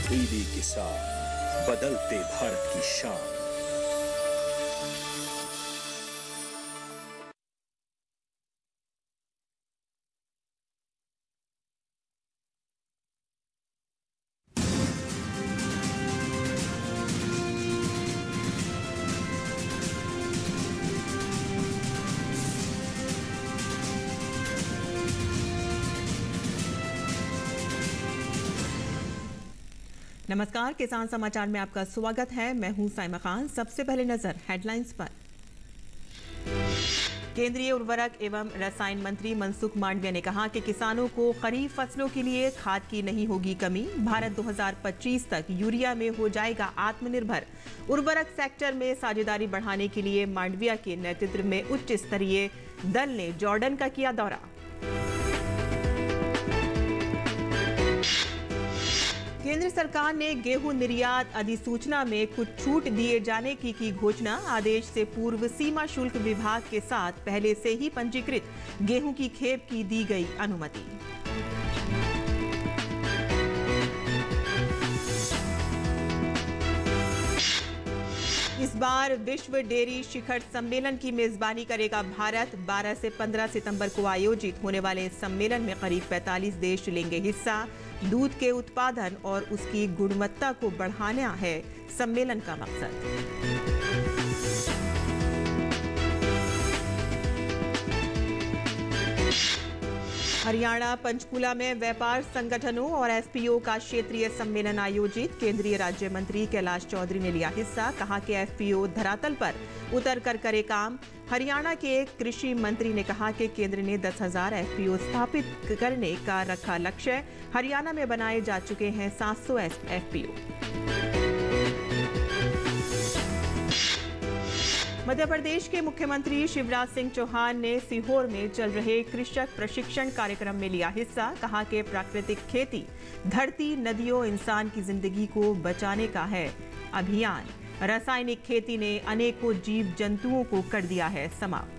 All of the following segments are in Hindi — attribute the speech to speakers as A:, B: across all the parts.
A: तब्दीली के साथ बदलते भारत की शान।
B: नमस्कार, किसान समाचार में आपका स्वागत है। मैं हूं साइमा खान। सबसे पहले नजर हेडलाइंस पर। केंद्रीय उर्वरक एवं रसायन मंत्री मनसुख मांडविया ने कहा कि किसानों को खरीफ फसलों के लिए खाद की नहीं होगी कमी। भारत 2025 तक यूरिया में हो जाएगा आत्मनिर्भर। उर्वरक सेक्टर में साझेदारी बढ़ाने के लिए मांडविया के नेतृत्व में उच्च स्तरीय दल ने जॉर्डन का किया दौरा। केंद्र सरकार ने गेहूं निर्यात अधिसूचना में कुछ छूट दिए जाने की घोषणा। आदेश से पूर्व सीमा शुल्क विभाग के साथ पहले से ही पंजीकृत गेहूं की खेप की दी गई अनुमति। इस बार विश्व डेयरी शिखर सम्मेलन की मेजबानी करेगा भारत। 12 से 15 सितंबर को आयोजित होने वाले इस सम्मेलन में करीब 45 देश लेंगे हिस्सा। दूध के उत्पादन और उसकी गुणवत्ता को बढ़ाना है सम्मेलन का मकसद। हरियाणा पंचकुला में व्यापार संगठनों और एफपीओ का क्षेत्रीय सम्मेलन आयोजित। केंद्रीय राज्य मंत्री कैलाश चौधरी ने लिया हिस्सा। कहा कि एफपीओ धरातल पर उतर कर करे काम। हरियाणा के एक कृषि मंत्री ने कहा कि केंद्र ने 10,000 एफपीओ स्थापित करने का रखा लक्ष्य। हरियाणा में बनाए जा चुके हैं 700 एफपीओ। मध्य प्रदेश के मुख्यमंत्री शिवराज सिंह चौहान ने सीहोर में चल रहे कृषक प्रशिक्षण कार्यक्रम में लिया हिस्सा। कहा कि प्राकृतिक खेती धरती, नदियों, इंसान की जिंदगी को बचाने का है अभियान। रासायनिक खेती ने अनेकों जीव जंतुओं को कर दिया है समाप्त।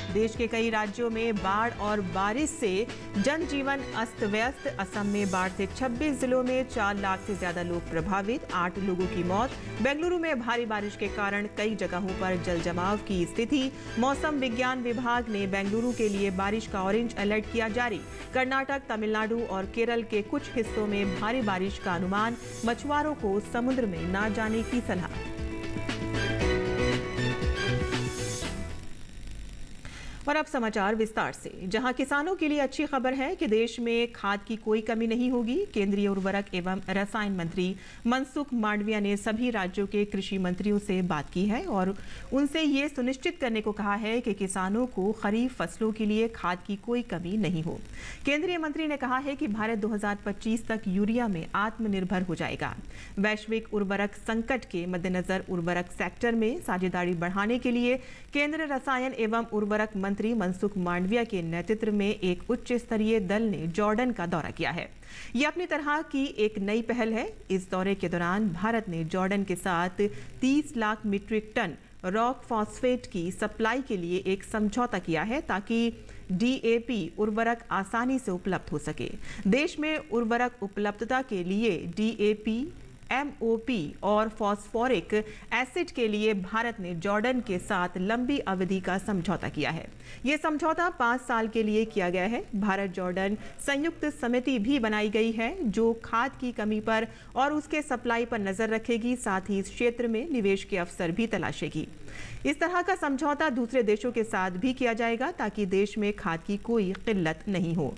B: देश के कई राज्यों में बाढ़ और बारिश से जनजीवन अस्त व्यस्त। असम में बाढ़ से 26 जिलों में 4 लाख से ज्यादा लोग प्रभावित, 8 लोगों की मौत। बेंगलुरु में भारी बारिश के कारण कई जगहों पर जल जमाव की स्थिति। मौसम विज्ञान विभाग ने बेंगलुरु के लिए बारिश का ऑरेंज अलर्ट किया जारी। कर्नाटक, तमिलनाडु और केरल के कुछ हिस्सों में भारी बारिश का अनुमान। मछुआरों को समुद्र में न जाने की सलाह। और अब समाचार विस्तार से। जहां किसानों के लिए अच्छी खबर है कि देश में खाद की कोई कमी नहीं होगी। केंद्रीय उर्वरक एवं रसायन मंत्री मनसुख मांडविया ने सभी राज्यों के कृषि मंत्रियों से बात की है और उनसे ये सुनिश्चित करने को कहा है कि किसानों को खरीफ फसलों के लिए खाद की कोई कमी नहीं हो। केंद्रीय मंत्री ने कहा है कि भारत 2025 तक यूरिया में आत्मनिर्भर हो जाएगा। वैश्विक उर्वरक संकट के मद्देनजर उर्वरक सेक्टर में साझेदारी बढ़ाने के लिए केंद्र रसायन एवं उर्वरक मंत्री मनसुख मांडविया के नेतृत्व में एक उच्च स्तरीय दल ने जॉर्डन का दौरा किया है। यह अपनी तरह की एक नई पहल है। इस दौरे के दौरान भारत ने जॉर्डन के साथ 30 lakh metric ton rock phosphate की सप्लाई के लिए एक समझौता किया है ताकि डीएपी उर्वरक आसानी से उपलब्ध हो सके। देश में उर्वरक उपलब्धता के लिए डीएपी, एमओपी और फॉस्फोरिक एसिड के लिए भारत ने जॉर्डन के साथ लंबी अवधि का समझौता किया है। यह समझौता 5 साल के लिए किया गया है। भारत जॉर्डन संयुक्त समिति भी बनाई गई है जो खाद की कमी पर और उसके सप्लाई पर नजर रखेगी, साथ ही इस क्षेत्र में निवेश के अवसर भी तलाशेगी। इस तरह का समझौता दूसरे देशों के साथ भी किया जाएगा ताकि देश में खाद की कोई किल्लत नहीं हो।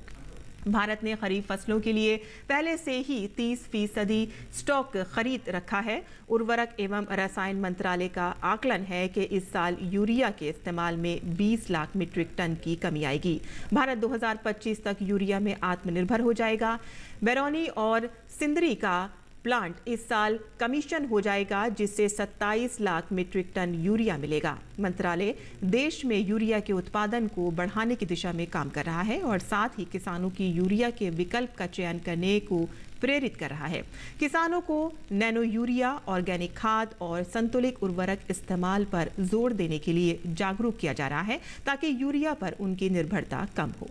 B: भारत ने खरीफ फसलों के लिए पहले से ही 30% स्टॉक खरीद रखा है। उर्वरक एवं रसायन मंत्रालय का आकलन है कि इस साल यूरिया के इस्तेमाल में 20 लाख मीट्रिक टन की कमी आएगी। भारत 2025 तक यूरिया में आत्मनिर्भर हो जाएगा। बैरोनी और सिंदरी का प्लांट इस साल कमीशन हो जाएगा जिससे 27 लाख मीट्रिक टन यूरिया मिलेगा। मंत्रालय देश में यूरिया के उत्पादन को बढ़ाने की दिशा में काम कर रहा है और साथ ही किसानों की यूरिया के विकल्प का चयन करने को प्रेरित कर रहा है। किसानों को नैनो यूरिया, ऑर्गेनिक खाद और संतुलित उर्वरक इस्तेमाल पर जोर देने के लिए जागरूक किया जा रहा है ताकि यूरिया पर उनकी निर्भरता कम हो।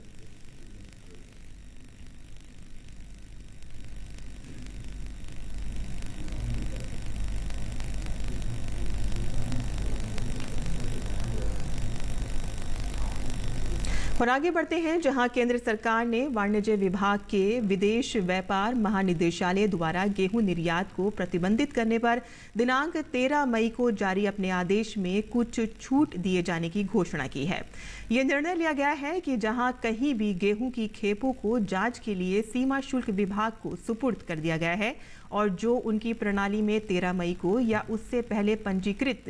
B: और आगे बढ़ते हैं, जहां केंद्र सरकार ने वाणिज्य विभाग के विदेश व्यापार महानिदेशालय द्वारा गेहूं निर्यात को प्रतिबंधित करने पर दिनांक 13 मई को जारी अपने आदेश में कुछ छूट दिए जाने की घोषणा की है। ये निर्णय लिया गया है कि जहां कहीं भी गेहूं की खेपों को जांच के लिए सीमा शुल्क विभाग को सुपुर्द कर दिया गया है और जो उनकी प्रणाली में 13 मई को या उससे पहले पंजीकृत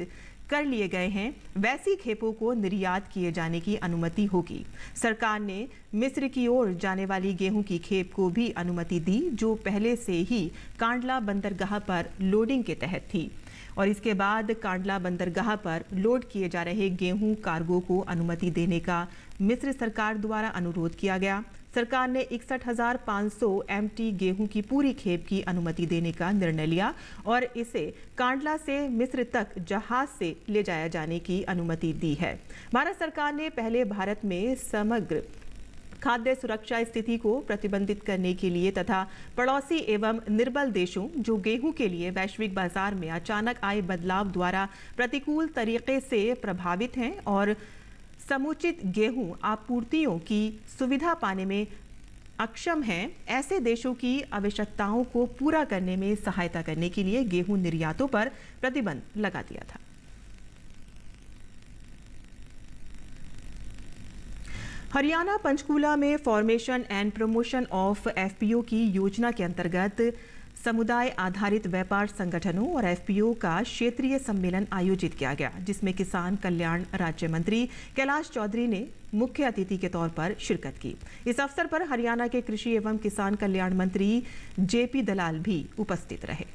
B: कर लिए गए हैं, वैसी खेपों को निर्यात किए जाने की अनुमति होगी। सरकार ने मिस्र की ओर जाने वाली गेहूं की खेप को भी अनुमति दी, जो पहले से ही कांडला बंदरगाह पर लोडिंग के तहत थी और इसके बाद कांडला बंदरगाह पर लोड किए जा रहे गेहूं कार्गो को अनुमति देने का मिस्र सरकार द्वारा अनुरोध किया गया। सरकार ने 61,500 MT गेहूं की पूरी खेप की अनुमति देने का निर्णय लिया और इसे कांडला से मिस्र तक जहाज से ले जाया जाने की अनुमति दी है। भारत सरकार ने पहले भारत में समग्र खाद्य सुरक्षा स्थिति को प्रतिबंधित करने के लिए तथा पड़ोसी एवं निर्बल देशों जो गेहूं के लिए वैश्विक बाजार में अचानक आए बदलाव द्वारा प्रतिकूल तरीके से प्रभावित हैं और समुचित गेहूं आपूर्तियों की सुविधा पाने में अक्षम हैं, ऐसे देशों की आवश्यकताओं को पूरा करने में सहायता करने के लिए गेहूं निर्यातों पर प्रतिबंध लगा दिया था। हरियाणा पंचकूला में formation and promotion of FPO की योजना के अंतर्गत समुदाय आधारित व्यापार संगठनों और FPO का क्षेत्रीय सम्मेलन आयोजित किया गया, जिसमें किसान कल्याण राज्य मंत्री कैलाश चौधरी ने मुख्य अतिथि के तौर पर शिरकत की। इस अवसर पर हरियाणा के कृषि एवं किसान कल्याण मंत्री JP दलाल भी उपस्थित रहे।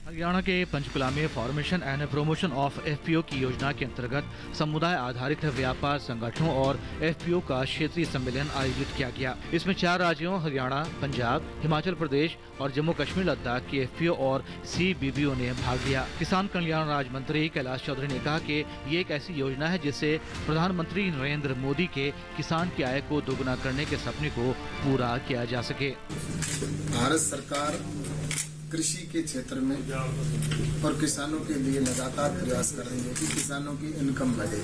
C: हरियाणा के पंचकुला में formation and promotion of FPO की योजना के अंतर्गत समुदाय आधारित व्यापार संगठनों और FPO का क्षेत्रीय सम्मेलन आयोजित किया गया। इसमें 4 राज्यों हरियाणा, पंजाब, हिमाचल प्रदेश और जम्मू कश्मीर लद्दाख के FPO और CBBO ने भाग लिया। किसान कल्याण राज्य मंत्री कैलाश चौधरी ने कहा कि ये एक ऐसी योजना है जिससे प्रधानमंत्री नरेंद्र मोदी के किसान की आय को दोगुना करने के सपने को पूरा किया जा सके।
D: भारत सरकार कृषि के क्षेत्र में और किसानों के लिए लगातार प्रयास कर रही है कि किसानों की इनकम बढ़े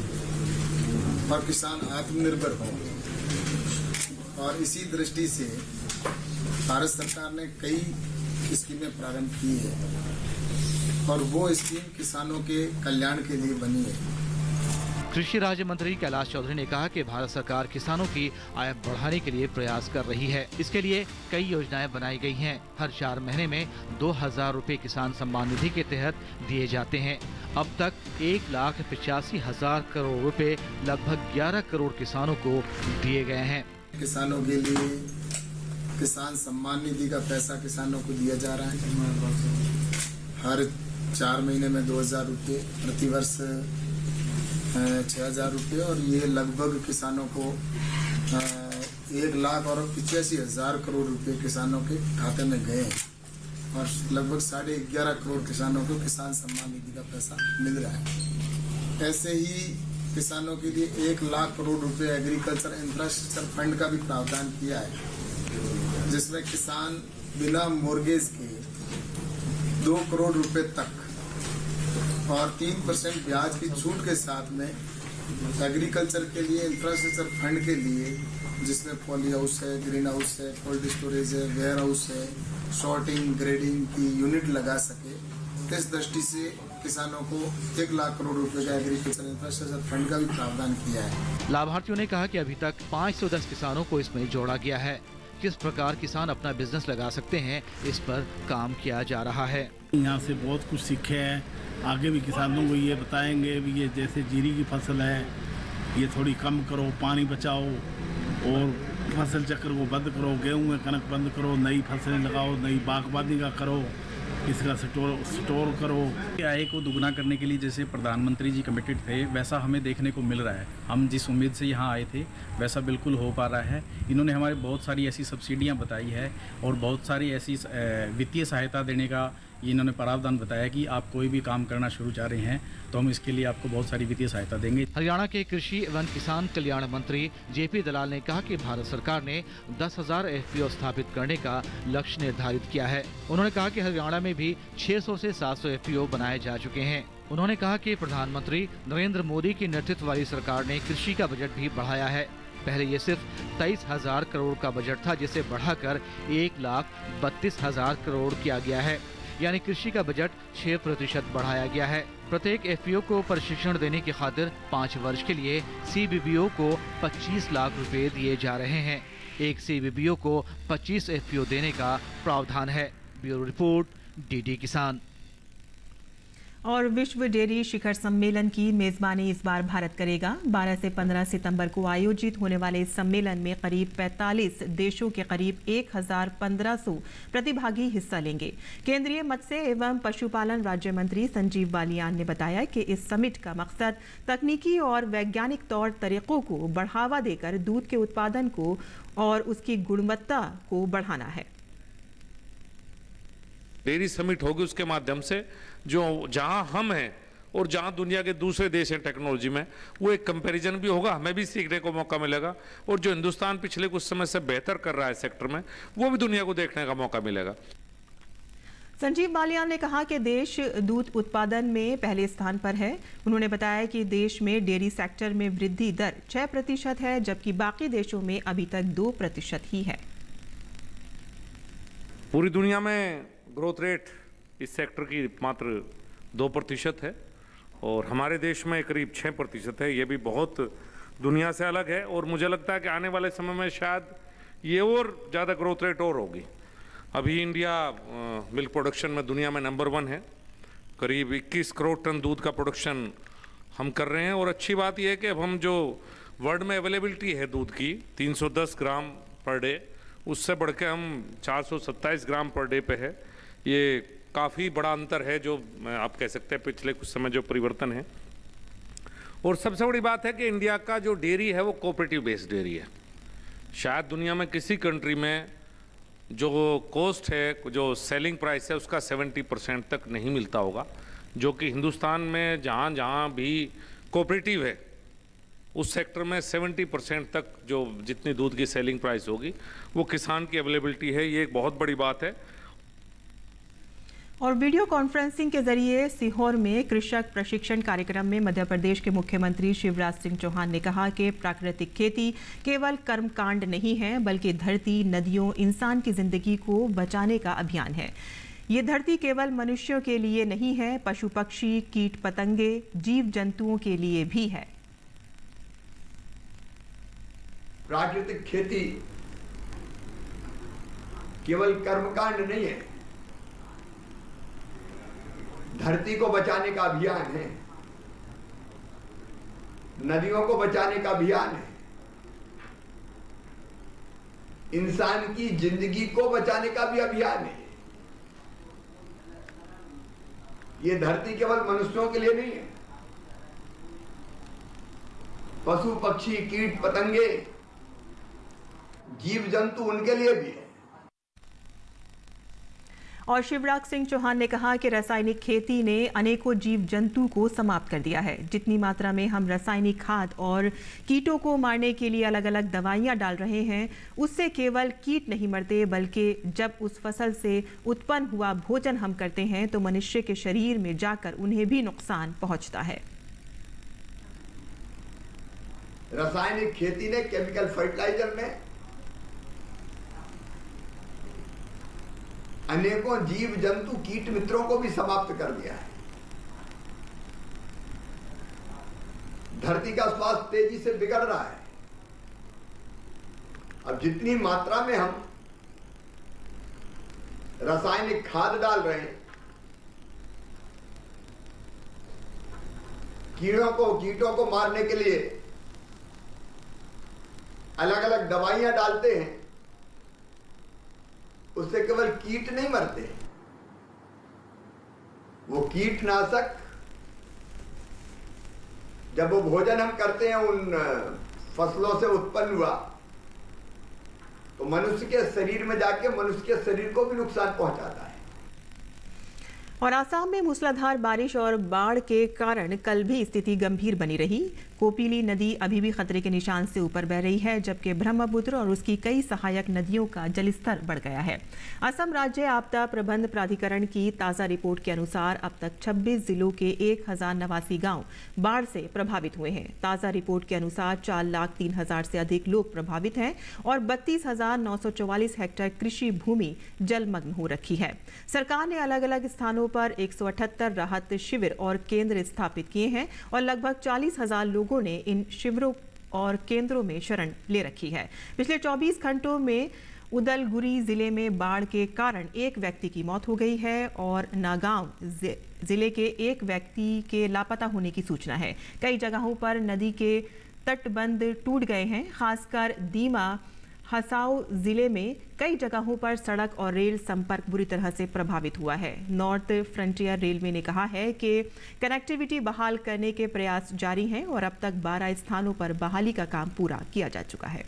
D: और किसान आत्मनिर्भर हों और इसी दृष्टि से भारत सरकार ने कई स्कीमें प्रारंभ की है और वो स्कीम किसानों के कल्याण के लिए बनी है।
C: कृषि राज्य मंत्री कैलाश चौधरी ने कहा कि भारत सरकार किसानों की आय बढ़ाने के लिए प्रयास कर रही है। इसके लिए कई योजनाएं बनाई गई हैं। हर 4 महीने में 2,000 रुपए किसान सम्मान निधि के तहत दिए जाते हैं। अब तक 1,85,000 करोड़ रुपए लगभग 11 करोड़ किसानों को दिए गए हैं।
D: किसानों के लिए किसान सम्मान निधि का पैसा किसानों को दिया जा रहा है। हर 4 महीने में 2,000 रुपये, प्रतिवर्ष 6,000 रुपये और ये लगभग किसानों को 1,85,000 करोड़ रुपए किसानों के खाते में गए हैं और लगभग 11.5 करोड़ किसानों को किसान सम्मान निधि का पैसा मिल रहा है। ऐसे ही किसानों के लिए 1,00,000 करोड़ रुपए एग्रीकल्चर इंफ्रास्ट्रक्चर फंड का भी प्रावधान किया है, जिसमें किसान बिना मोर्गेज के 2 करोड़ रुपए तक और 3% ब्याज की छूट के साथ में एग्रीकल्चर के लिए इंफ्रास्ट्रक्चर फंड के लिए, जिसमें पॉली हाउस है, ग्रीन हाउस है, कोल्ड स्टोरेज है, वेयर हाउस है, सॉर्टिंग ग्रेडिंग की यूनिट लगा सके। इस दृष्टि से किसानों को 1,00,000 करोड़ रुपए का एग्रीकल्चर इंफ्रास्ट्रक्चर फंड का भी प्रावधान किया है।
C: लाभार्थियों ने कहा कि अभी तक 510 किसानों को इसमें जोड़ा गया है। किस प्रकार किसान अपना बिजनेस लगा सकते हैं, इस पर काम किया जा रहा है।
E: यहाँ से बहुत कुछ सीखे हैं, आगे भी किसानों को ये बताएंगे भी ये जैसे जीरी की फसल है, ये थोड़ी कम करो, पानी बचाओ और फसल चक्र को बंद करो, गेहूं में कनक बंद करो, नई फसलें लगाओ, नई बागबानी का करो, इसका स्टोर करो।
F: आय को दुगना करने के लिए जैसे प्रधानमंत्री जी कमिटेड थे, वैसा हमें देखने को मिल रहा है। हम जिस उम्मीद से यहाँ आए थे वैसा बिल्कुल हो पा रहा है। इन्होंने हमारे बहुत सारी ऐसी सब्सिडियाँ बताई है और बहुत सारी ऐसी वित्तीय सहायता देने का इन्होंने प्रावधान बताया कि आप कोई भी काम करना शुरू जा रहे हैं तो हम इसके लिए आपको बहुत सारी वित्तीय सहायता देंगे।
C: हरियाणा के कृषि एवं किसान कल्याण मंत्री JP दलाल ने कहा कि भारत सरकार ने 10,000 FPO स्थापित करने का लक्ष्य निर्धारित किया है। उन्होंने कहा कि हरियाणा में भी 600 से 700 FPO बनाए जा चुके हैं। उन्होंने कहा कि प्रधानमंत्री नरेंद्र मोदी के नेतृत्व वाली सरकार ने कृषि का बजट भी बढ़ाया है। पहले ये सिर्फ 23,000 करोड़ का बजट था, जिसे बढ़ाकर 1,32,000 करोड़ किया गया है। यानी कृषि का बजट 6% बढ़ाया गया है। प्रत्येक एफपीओ को प्रशिक्षण देने की खातिर 5 वर्ष के लिए सीबीबीओ को 25 लाख रुपए दिए जा रहे हैं। एक सीबीबीओ को 25 एफपीओ देने का प्रावधान है। ब्यूरो रिपोर्ट, डीडी किसान।
B: और विश्व डेयरी शिखर सम्मेलन की मेजबानी इस बार भारत करेगा। 12 से 15 सितंबर को आयोजित होने वाले इस सम्मेलन में करीब 45 देशों के करीब 1,1500 प्रतिभागी हिस्सा लेंगे। केंद्रीय मत्स्य एवं पशुपालन राज्य मंत्री संजीव बालियान ने बताया कि इस समिट का मकसद तकनीकी और वैज्ञानिक तौर तरीकों को बढ़ावा देकर दूध के उत्पादन को और उसकी गुणवत्ता को बढ़ाना है।
G: डेयरी समिट होगी, उसके माध्यम से जो जहां हम हैं और जहां दुनिया के दूसरे देश हैं टेक्नोलॉजी में, वो एक कंपैरिजन भी होगा, हमें भी सीखने को मौका मिलेगा। और जो हिंदुस्तान पिछले कुछ समय से बेहतर कर रहा है सेक्टर में, वो भी दुनिया को देखने का मौका मिलेगा।
B: संजीव बालियान ने कहा कि देश दूध उत्पादन में पहले स्थान पर है। उन्होंने बताया कि देश में डेयरी सेक्टर में वृद्धि दर 6% है, जबकि बाकी देशों में अभी तक 2% ही है।
G: पूरी दुनिया में ग्रोथ रेट इस सेक्टर की मात्र 2% है और हमारे देश में करीब 6% है। ये भी बहुत दुनिया से अलग है और मुझे लगता है कि आने वाले समय में शायद ये और ज़्यादा ग्रोथ रेट और होगी। अभी इंडिया मिल्क प्रोडक्शन में दुनिया में नंबर 1 है। करीब 21 करोड़ टन दूध का प्रोडक्शन हम कर रहे हैं और अच्छी बात यह है कि अब हम जो वर्ल्ड में अवेलेबिलिटी है दूध की 310 ग्राम पर डे, उससे बढ़ के हम 427 ग्राम पर डे पे है। ये काफ़ी बड़ा अंतर है, जो आप कह सकते हैं पिछले कुछ समय जो परिवर्तन है। और सबसे बड़ी बात है कि इंडिया का जो डेयरी है वो कोऑपरेटिव बेस्ड डेयरी है। शायद दुनिया में किसी कंट्री में जो कॉस्ट है, जो सेलिंग प्राइस है, उसका 70% तक नहीं मिलता होगा, जो कि हिंदुस्तान में जहाँ जहाँ भी कोऑपरेटिव है उस सेक्टर में 70% तक जो जितनी दूध की सेलिंग प्राइस होगी वो किसान की अवेलेबिलिटी है। ये एक बहुत बड़ी बात है।
B: और वीडियो कॉन्फ्रेंसिंग के जरिए सीहोर में कृषक प्रशिक्षण कार्यक्रम में मध्य प्रदेश के मुख्यमंत्री शिवराज सिंह चौहान ने कहा कि प्राकृतिक खेती केवल कर्मकांड नहीं है, बल्कि धरती, नदियों, इंसान की जिंदगी को बचाने का अभियान है। ये धरती केवल मनुष्यों के लिए नहीं है, पशु पक्षी, कीट पतंगे, जीव जंतुओं के लिए भी है।
H: प्राकृतिक खेती केवल कर्मकांड नहीं है, धरती को बचाने का अभियान है, नदियों को बचाने का अभियान है, इंसान की जिंदगी को बचाने का भी अभियान है। ये धरती केवल मनुष्यों के लिए नहीं है, पशु पक्षी, कीट पतंगे, जीव जंतु, उनके लिए भी है।
B: और शिवराज सिंह चौहान ने कहा कि रासायनिक खेती ने अनेकों जीव जंतु को समाप्त कर दिया है। जितनी मात्रा में हम रासायनिक खाद और कीटों को मारने के लिए अलग अलग दवाइयां डाल रहे हैं, उससे केवल कीट नहीं मरते, बल्कि जब उस फसल से उत्पन्न हुआ भोजन हम करते हैं तो मनुष्य के शरीर में जाकर उन्हें भी नुकसान पहुंचता है।
H: रासायनिक खेती ने केमिकल फर्टिलाइजर में अनेकों जीव जंतु, कीट मित्रों को भी समाप्त कर दिया है। धरती का स्वास्थ्य तेजी से बिगड़ रहा है। अब जितनी मात्रा में हम रासायनिक खाद डाल रहे हैं, कीटों को मारने के लिए अलग अलग दवाइयां डालते हैं, उससे केवल कीट नहीं मरते, वो कीटनाशक जब वो भोजन हम करते हैं उन फसलों से उत्पन्न हुआ तो मनुष्य के शरीर में जाके मनुष्य के शरीर को भी नुकसान पहुंचाता है।
B: और आसाम में मूसलाधार बारिश और बाढ़ के कारण कल भी स्थिति गंभीर बनी रही। कोपिली नदी अभी भी खतरे के निशान से ऊपर बह रही है, जबकि ब्रह्मपुत्र और उसकी कई सहायक नदियों का जलस्तर बढ़ गया है। असम राज्य आपदा प्रबंध प्राधिकरण की ताज़ा रिपोर्ट के अनुसार अब तक 26 जिलों के 1089 गांव बाढ़ से प्रभावित हुए हैं। ताज़ा रिपोर्ट के अनुसार 4,03,000 से अधिक लोग प्रभावित हैं और 32,944 हेक्टेयर कृषि भूमि जलमग्न हो रखी है। सरकार ने अलग अलग स्थानों पर 178 राहत शिविर और केंद्र स्थापित किए हैं और लगभग 40,000 लोगों ने इन शिविरों और केंद्रों में शरण ले रखी है। पिछले 24 घंटों में उदलगुरी जिले में बाढ़ के कारण एक व्यक्ति की मौत हो गई है और नागांव जिले के एक व्यक्ति के लापता होने की सूचना है। कई जगहों पर नदी के तटबंध टूट गए हैं। खासकर दीमा हसाओ जिले में कई जगहों पर सड़क और रेल संपर्क बुरी तरह से प्रभावित हुआ है। नॉर्थ फ्रंटियर रेलवे ने कहा है कि कनेक्टिविटी बहाल करने के प्रयास जारी हैं और अब तक 12 स्थानों पर बहाली का काम पूरा किया जा चुका है।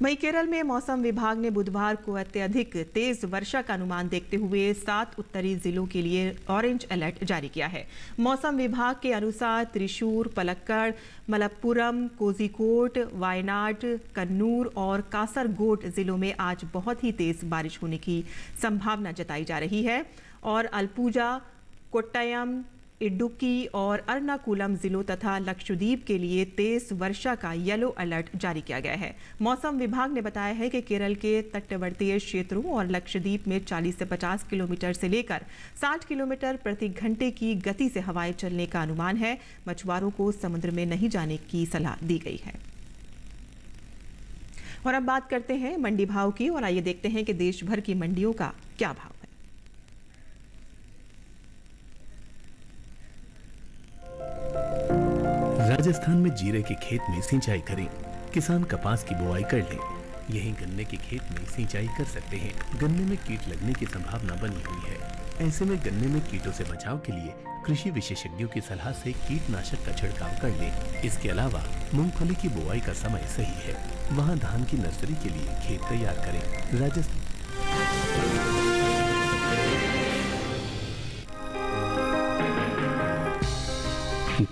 B: वहीं केरल में मौसम विभाग ने बुधवार को अत्यधिक तेज वर्षा का अनुमान देखते हुए 7 उत्तरी जिलों के लिए ऑरेंज अलर्ट जारी किया है। मौसम विभाग के अनुसार त्रिशूर, पलक्कड़, मलप्पुरम, कोझिकोड, वायनाड, कन्नूर और कासरगोड जिलों में आज बहुत ही तेज बारिश होने की संभावना जताई जा रही है और अलपुजा, कोट्टयम, इडुक्की और एर्नाकुलम जिलों तथा लक्षद्वीप के लिए तेज वर्षा का येलो अलर्ट जारी किया गया है। मौसम विभाग ने बताया है कि केरल के तटवर्तीय क्षेत्रों और लक्षद्वीप में 40 से 50 किलोमीटर से लेकर 60 किलोमीटर प्रति घंटे की गति से हवाएं चलने का अनुमान है। मछुआरों को समुद्र में नहीं जाने की सलाह दी गई है। और अब बात करते हैं मंडी भाव की और आइए देखते हैं कि देश भर की मंडियों का क्या भाव है।
I: राजस्थान में जीरे के खेत में सिंचाई करें। किसान कपास की बुआई कर लें। यहीं गन्ने के खेत में सिंचाई कर सकते हैं। गन्ने में कीट लगने की संभावना बनी हुई है। ऐसे में गन्ने में कीटों से बचाव के लिए कृषि विशेषज्ञों की सलाह से कीटनाशक का छिड़काव कर लें। इसके अलावा मूंगफली की बुआई का समय सही है। वहाँ धान की नर्सरी के लिए खेत तैयार करें। राजस्थान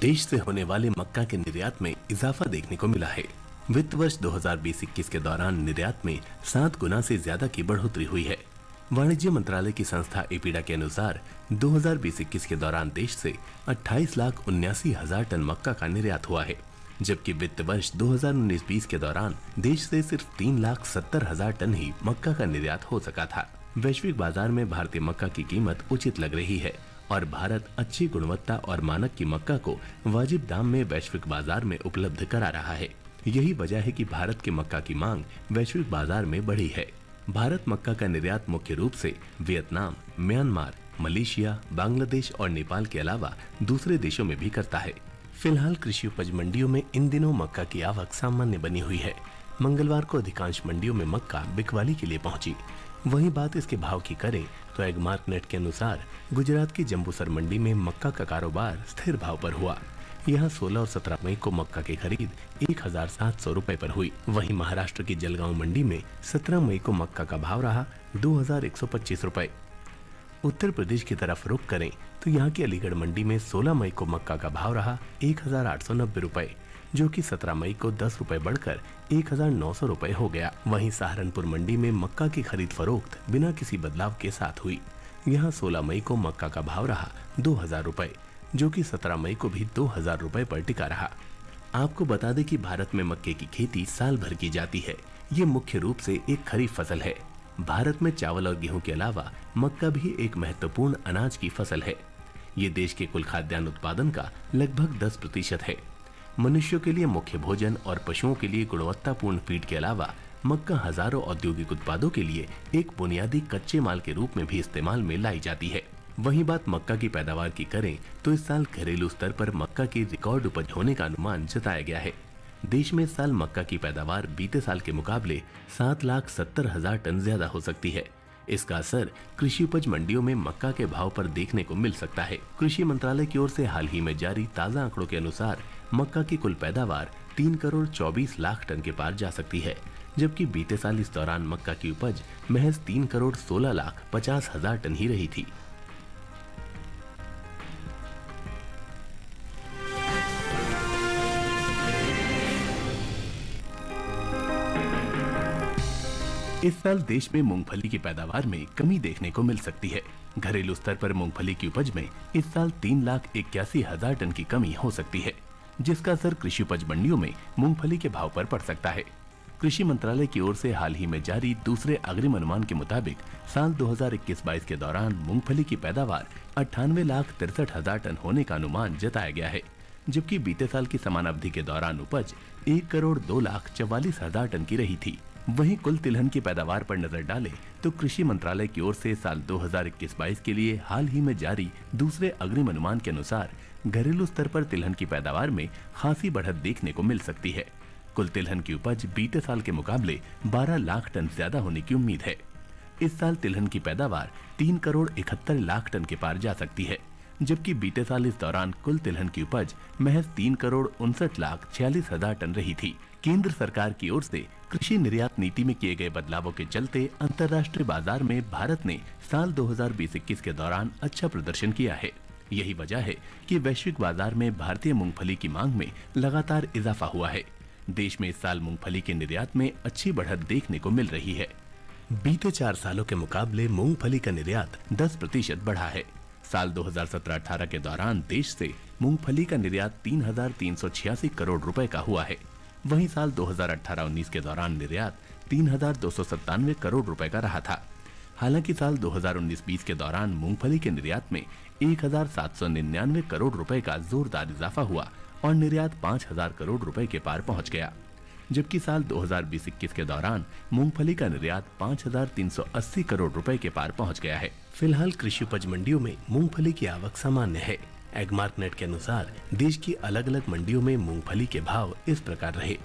I: देश से होने वाले मक्का के निर्यात में इजाफा देखने को मिला है। वित्त वर्ष 2020-21 के दौरान निर्यात में 7 गुना से ज्यादा की बढ़ोतरी हुई है। वाणिज्य मंत्रालय की संस्था एपीडा के अनुसार 2020-21 के दौरान देश से 28,79,000 टन मक्का का निर्यात हुआ है, जबकि वित्त वर्ष 2019-20 के दौरान देश से सिर्फ 3,70,000 टन ही मक्का का निर्यात हो सका था। वैश्विक बाजार में भारतीय मक्का की कीमत उचित लग रही है और भारत अच्छी गुणवत्ता और मानक की मक्का को वाजिब दाम में वैश्विक बाजार में उपलब्ध करा रहा है। यही वजह है कि भारत की मक्का की मांग वैश्विक बाजार में बढ़ी है। भारत मक्का का निर्यात मुख्य रूप से वियतनाम, म्यांमार, मलेशिया, बांग्लादेश और नेपाल के अलावा दूसरे देशों में भी करता है। फिलहाल कृषि उपज मंडियों में इन दिनों मक्का की आवक सामान्य बनी हुई है। मंगलवार को अधिकांश मंडियों में मक्का बिकवाली के लिए पहुंची। वहीं बात इसके भाव की करें तो एगमार्क नेट के अनुसार गुजरात की जंबूसर मंडी में मक्का का कारोबार स्थिर भाव पर हुआ। यहां 16 और 17 मई को मक्का की खरीद 1,700 रुपए पर हुई। वहीं महाराष्ट्र की जलगांव मंडी में 17 मई को मक्का का भाव रहा 2,125 रुपए। उत्तर प्रदेश की तरफ रुख करें तो यहाँ की अलीगढ़ मंडी में 16 मई को मक्का का भाव रहा 1,890 रुपए, जो कि 17 मई को 10 रुपए बढ़कर 1,900 रुपए हो गया। वहीं सहारनपुर मंडी में मक्का की खरीद फरोख्त बिना किसी बदलाव के साथ हुई। यहाँ 16 मई को मक्का का भाव रहा 2,000 रुपए, जो कि 17 मई को भी 2,000 रुपए पर टिका रहा। आपको बता दें कि भारत में मक्के की खेती साल भर की जाती है। ये मुख्य रूप से एक खरीफ फसल है। भारत में चावल और गेहूं के अलावा मक्का भी एक महत्वपूर्ण अनाज की फसल है। ये देश के कुल खाद्यान्न उत्पादन का लगभग 10% है। मनुष्यों के लिए मुख्य भोजन और पशुओं के लिए गुणवत्तापूर्ण फीड के अलावा मक्का हजारों औद्योगिक उत्पादों के लिए एक बुनियादी कच्चे माल के रूप में भी इस्तेमाल में लाई जाती है। वहीं बात मक्का की पैदावार की करें तो इस साल घरेलू स्तर पर मक्का की रिकॉर्ड उपज होने का अनुमान जताया गया है। देश में इस साल मक्का की पैदावार बीते साल के मुकाबले 7,70,000 टन ज्यादा हो सकती है। इसका असर कृषि उपज मंडियों में मक्का के भाव पर देखने को मिल सकता है। कृषि मंत्रालय की ओर से हाल ही में जारी ताज़ा आंकड़ों के अनुसार मक्का की कुल पैदावार 3 करोड़ 24 लाख टन के पार जा सकती है, जबकि बीते साल इस दौरान मक्का की उपज महज 3 करोड़ 16 लाख 50 हजार टन ही रही थी। इस साल देश में मूंगफली की पैदावार में कमी देखने को मिल सकती है। घरेलू स्तर पर मूंगफली की उपज में इस साल 3,81,000 टन की कमी हो सकती है, जिसका असर कृषि उपज मंडियों में मूंगफली के भाव पर पड़ सकता है। कृषि मंत्रालय की ओर से हाल ही में जारी दूसरे अग्रिम अनुमान के मुताबिक साल 2021-22 के दौरान मूंगफली की पैदावार 98,63,000 टन होने का अनुमान जताया गया है, जबकि बीते साल की समान अवधि के दौरान उपज 1,02,44,000 टन की रही थी। वहीं कुल तिलहन की पैदावार पर नजर डालें तो कृषि मंत्रालय की ओर से साल 2021-22 के लिए हाल ही में जारी दूसरे अग्रिम अनुमान के अनुसार घरेलू स्तर पर तिलहन की पैदावार में खासी बढ़त देखने को मिल सकती है। कुल तिलहन की उपज बीते साल के मुकाबले 12 लाख टन ज्यादा होने की उम्मीद है। इस साल तिलहन की पैदावार 3,71,00,000 टन के पार जा सकती है, जबकि बीते साल इस दौरान कुल तिलहन की उपज महज 3,59,46,000 टन रही थी। केंद्र सरकार की ओर से कृषि निर्यात नीति में किए गए बदलावों के चलते अंतर्राष्ट्रीय बाजार में भारत ने साल 2020-21 के दौरान अच्छा प्रदर्शन किया है। यही वजह है कि वैश्विक बाजार में भारतीय मूंगफली की मांग में लगातार इजाफा हुआ है। देश में इस साल मूंगफली के निर्यात में अच्छी बढ़त देखने को मिल रही है। बीते 4 सालों के मुकाबले मूंगफली का निर्यात 10% बढ़ा है। साल 2017-18 के दौरान देश से मूंगफली का निर्यात 3,386 करोड़ रुपए का हुआ है। वहीं साल 2018-19 के दौरान निर्यात 3,297 करोड़ रुपए का रहा था। हालांकि साल 2019-20 के दौरान मूंगफली के निर्यात में 1,799 करोड़ रुपए का जोरदार इजाफा हुआ और निर्यात 5,000 करोड़ रुपए के पार पहुंच गया, जबकि साल 2020-21 के दौरान मूंगफली का निर्यात 5,380 करोड़ रुपए के पार पहुंच गया है। फिलहाल कृषि उपज मंडियों में मूंगफली की आवक सामान्य है। एगमार्कनेट के अनुसार देश की अलग अलग मंडियों में मूंगफली के भाव इस प्रकार रहे।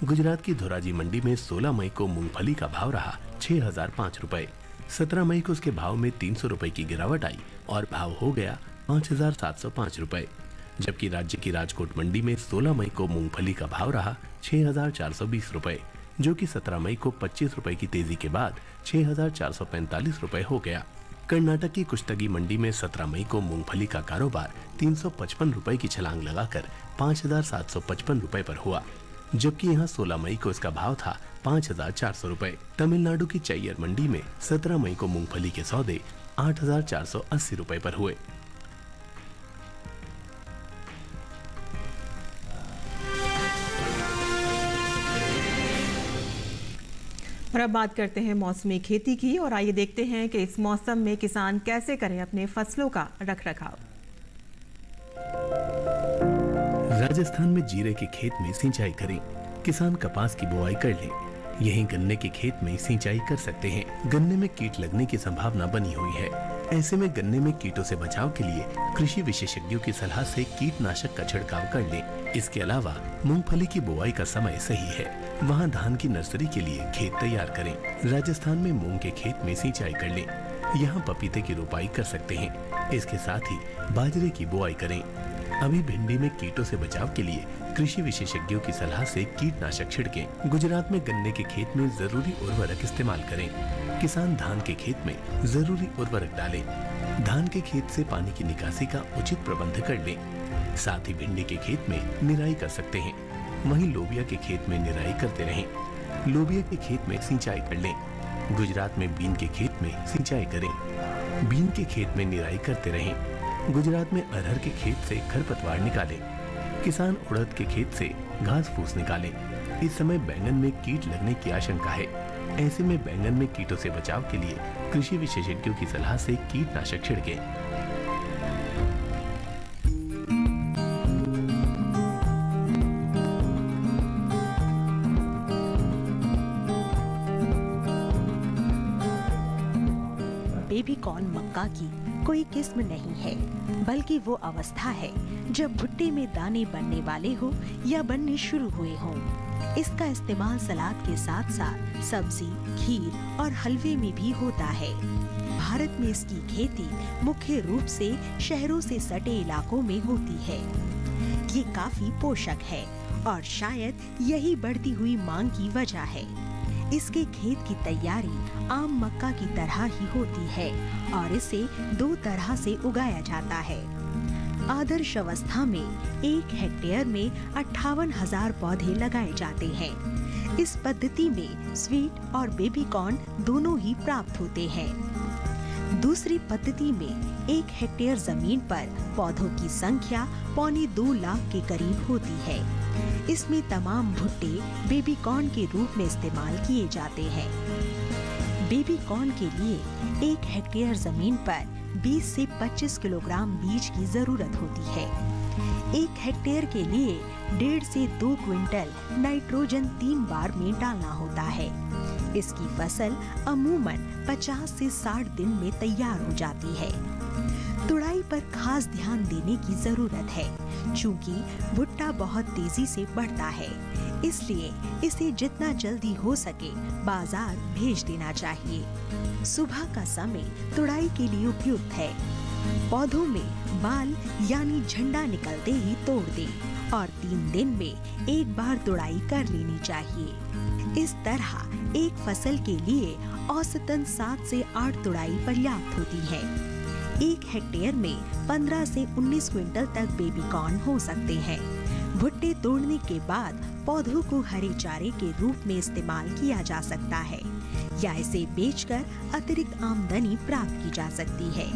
I: गुजरात की धोराजी मंडी में 16 मई को मूंगफली का भाव रहा 6,005 रुपए। 17 मई को उसके भाव में 300 रुपए की गिरावट आई और भाव हो गया 5,705 रुपए। जबकि राज्य की राजकोट मंडी में 16 मई को मूंगफली का भाव रहा 6,420 रुपए, जो कि 17 मई को 25 रुपए की तेजी के बाद 6,445 रुपए हो गया। कर्नाटक की कुश्तगी मंडी में 17 मई को मूंगफली का कारोबार 355 रुपए की छलांग लगाकर 5,755 रुपए पर हुआ, जबकि यहाँ 16 मई को इसका भाव था 5,400 रुपए। तमिलनाडु की चैयर मंडी में 17 मई को मूंगफली के सौदे 8,480 रुपए पर हुए।
B: और अब बात करते हैं मौसमी खेती की, और आइए देखते हैं कि इस मौसम में किसान कैसे करें अपने फसलों का रखरखाव।
I: राजस्थान में जीरे के खेत में सिंचाई करें। किसान कपास की बुआई कर लें। यहीं गन्ने के खेत में सिंचाई कर सकते हैं। गन्ने में कीट लगने की संभावना बनी हुई है। ऐसे में गन्ने में कीटों से बचाव के लिए कृषि विशेषज्ञों की सलाह से कीटनाशक का छिड़काव कर लें। इसके अलावा मूंगफली की बुआई का समय सही है। वहाँ धान की नर्सरी के लिए खेत तैयार करें। राजस्थान में मूंग के खेत में सिंचाई कर लें। यहाँ पपीते की रोपाई कर सकते हैं। इसके साथ ही बाजरे की बुआई करें। अभी भिंडी में कीटों से बचाव के लिए कृषि विशेषज्ञों की सलाह से कीटनाशक छिड़कें। गुजरात में गन्ने के खेत में जरूरी उर्वरक इस्तेमाल करें। किसान धान के खेत में जरूरी उर्वरक डालें। धान के खेत से पानी की निकासी का उचित प्रबंध कर लें। साथ ही भिंडी के खेत में निराई कर सकते हैं। वहीं लोबिया के खेत में निराई करते रहें। लोबिया के खेत में सिंचाई कर लें। गुजरात में बीन के खेत में सिंचाई करें। बीन के खेत में निराई करते रहें। गुजरात में अरहर के खेत से खरपतवार निकालें। किसान उड़द के खेत से घास फूस निकालें। इस समय बैंगन में कीट लगने की आशंका है। ऐसे में बैंगन में कीटों से बचाव के लिए कृषि विशेषज्ञों की सलाह से कीटनाशक छिड़कें।
J: बेबी कॉर्न मक्का की कोई किस्म नहीं है, बल्कि वो अवस्था है जब भुट्टे में दाने बनने वाले हो या बनने शुरू हुए हों। इसका इस्तेमाल सलाद के साथ साथ सब्जी, खीर और हलवे में भी होता है। भारत में इसकी खेती मुख्य रूप से शहरों से सटे इलाकों में होती है। ये काफी पोषक है और शायद यही बढ़ती हुई मांग की वजह है। इसके खेत की तैयारी आम मक्का की तरह ही होती है और इसे 2 तरह से उगाया जाता है। आदर्श अवस्था में 1 हेक्टेयर में 58,000 पौधे लगाए जाते हैं, इस पद्धति में स्वीट और बेबी कॉर्न दोनों ही प्राप्त होते हैं। दूसरी पद्धति में 1 हेक्टेयर जमीन पर पौधों की संख्या 2.25 लाख के करीब होती है। इसमें तमाम भुट्टे बेबी कॉर्न के रूप में इस्तेमाल किए जाते हैं। बेबी कॉर्न के लिए 1 हेक्टेयर जमीन पर 20 से 25 किलोग्राम बीज की जरूरत होती है। 1 हेक्टेयर के लिए 1.5 से 2 क्विंटल नाइट्रोजन 3 बार में डालना होता है। इसकी फसल अमूमन 50 से 60 दिन में तैयार हो जाती है। तुड़ाई पर खास ध्यान देने की जरूरत है, चूंकि भुट्टा बहुत तेजी से बढ़ता है, इसलिए इसे जितना जल्दी हो सके बाजार भेज देना चाहिए। सुबह का समय तुड़ाई के लिए उपयुक्त है। पौधों में बाल यानी झंडा निकलते ही तोड़ दें और 3 दिन में 1 बार तुड़ाई कर लेनी चाहिए। इस तरह एक फसल के लिए औसतन 7 से 8 तुड़ाई पर्याप्त होती है। 1 हेक्टेयर में 15 से 19 क्विंटल तक बेबी कॉर्न हो सकते हैं। भुट्टे तोड़ने के बाद पौधों को हरे चारे के रूप में इस्तेमाल किया जा सकता है या इसे बेचकर अतिरिक्त आमदनी प्राप्त की जा सकती है।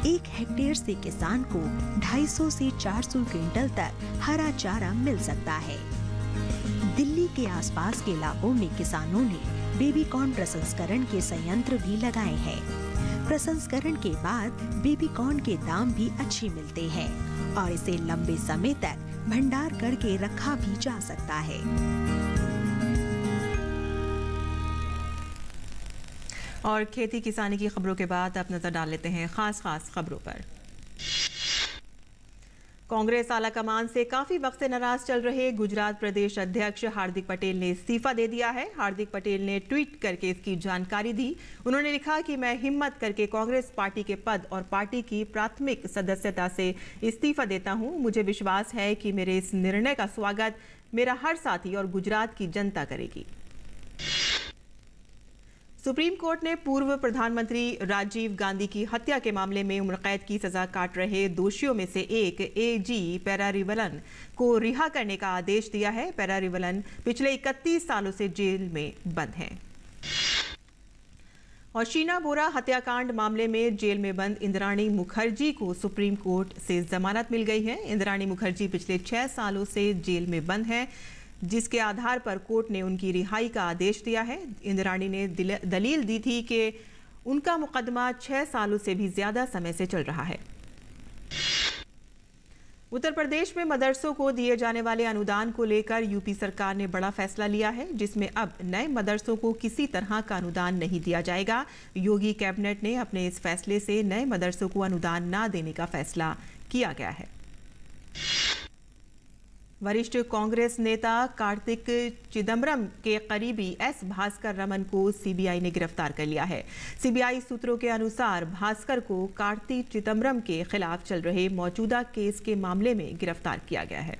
J: 1 हेक्टेयर से किसान को 250 से 400 क्विंटल तक हरा चारा मिल सकता है। दिल्ली के आसपास के इलाकों में किसानों ने बेबी कॉर्न प्रसंस्करण के संयंत्र भी लगाए हैं। प्रसंस्करण के बाद बेबी कॉर्न के दाम भी अच्छे मिलते हैं और इसे लंबे समय तक भंडार करके रखा भी जा सकता है।
B: और खेती किसानी की खबरों के बाद अब नजर डाल लेते हैं खास खबरों पर। कांग्रेस आला कमान से काफी वक्त से नाराज चल रहे गुजरात प्रदेश अध्यक्ष हार्दिक पटेल ने इस्तीफा दे दिया है। हार्दिक पटेल ने ट्वीट करके इसकी जानकारी दी। उन्होंने लिखा कि मैं हिम्मत करके कांग्रेस पार्टी के पद और पार्टी की प्राथमिक सदस्यता से इस्तीफा देता हूं। मुझे विश्वास है कि मेरे इस निर्णय का स्वागत मेरा हर साथी और गुजरात की जनता करेगी। सुप्रीम कोर्ट ने पूर्व प्रधानमंत्री राजीव गांधी की हत्या के मामले में उम्र कैद की सजा काट रहे दोषियों में से एक एजी पेरारिवलन को रिहा करने का आदेश दिया है। पेरारिवलन पिछले 31 सालों से जेल में बंद हैं। और शीना बोरा हत्याकांड मामले में जेल में बंद इंद्राणी मुखर्जी को सुप्रीम कोर्ट से जमानत मिल गई है। इंद्राणी मुखर्जी पिछले 6 सालों से जेल में बंद है, जिसके आधार पर कोर्ट ने उनकी रिहाई का आदेश दिया है। इंद्राणी ने दलील दी थी कि उनका मुकदमा 6 सालों से भी ज्यादा समय से चल रहा है। उत्तर प्रदेश में मदरसों को दिए जाने वाले अनुदान को लेकर यूपी सरकार ने बड़ा फैसला लिया है, जिसमें अब नए मदरसों को किसी तरह का अनुदान नहीं दिया जाएगा। योगी कैबिनेट ने अपने इस फैसले से नए मदरसों को अनुदान न देने का फैसला किया गया है। वरिष्ठ कांग्रेस नेता कार्तिक चिदम्बरम के करीबी एस भास्कर रमन को सीबीआई ने गिरफ्तार कर लिया है। सीबीआई सूत्रों के अनुसार भास्कर को कार्तिक चिदम्बरम के खिलाफ चल रहे मौजूदा केस के मामले में गिरफ्तार किया गया है।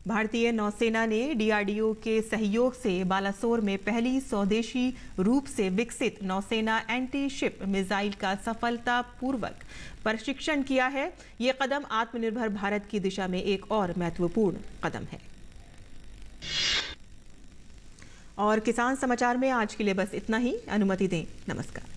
B: भारतीय नौसेना ने डीआरडीओ के सहयोग से बालासोर में पहली स्वदेशी रूप से विकसित नौसेना एंटी शिप मिसाइल का सफलतापूर्वक प्रशिक्षण किया है। ये कदम आत्मनिर्भर भारत की दिशा में एक और महत्वपूर्ण कदम है। और किसान समाचार में आज के लिए बस इतना ही। अनुमति दें। नमस्कार।